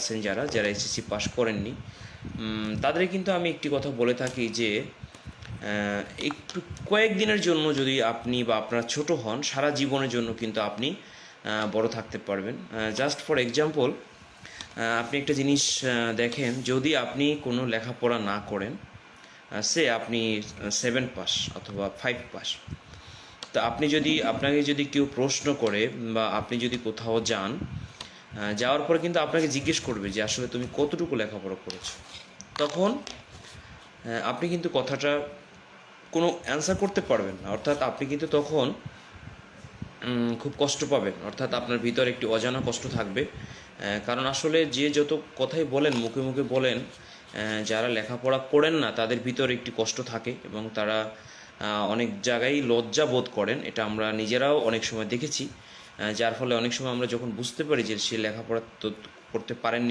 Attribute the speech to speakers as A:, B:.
A: আছেন যারা যারা এসএসসি পাস করেননি, তাদের কিন্তু আমি একটি কথা বলে থাকি যে একটু কয়েকদিনের জন্য যদি আপনি বা আপনার ছোট হন, সারা জীবনের জন্য কিন্তু আপনি বড় থাকতে পারবেন। জাস্ট ফর এক্সাম্পল, আপনি একটা জিনিস দেখেন, যদি আপনি কোনো লেখাপড়া না করেন, সে আপনি 7 পাস অথবা 5 পাস, তা আপনি যদি আপনাকে যদি কেউ প্রশ্ন করে বা আপনি যদি কোথাও যান, যাওয়ার পরে কিন্তু আপনাকে জিজ্ঞেস করবে যে আসলে তুমি কতটুকু লেখাপড়া করেছো, তখন আপনি কিন্তু কথাটা কোনো অ্যান্সার করতে পারবেন না। অর্থাৎ আপনি কিন্তু তখন খুব কষ্ট পাবেন, অর্থাৎ আপনার ভিতরে একটি অজানা কষ্ট থাকবে। কারণ আসলে যে যত কথাই বলেন, মুখে মুখে বলেন, যারা লেখাপড়া করেন না তাদের ভিতরে একটি কষ্ট থাকে এবং তারা অনেক জায়গায় লজ্জা বোধ করেন। এটা আমরা নিজেরাও অনেক সময় দেখেছি, যার ফলে অনেক সময় আমরা যখন বুঝতে পারি যে সে লেখাপড়া তো করতে পারেননি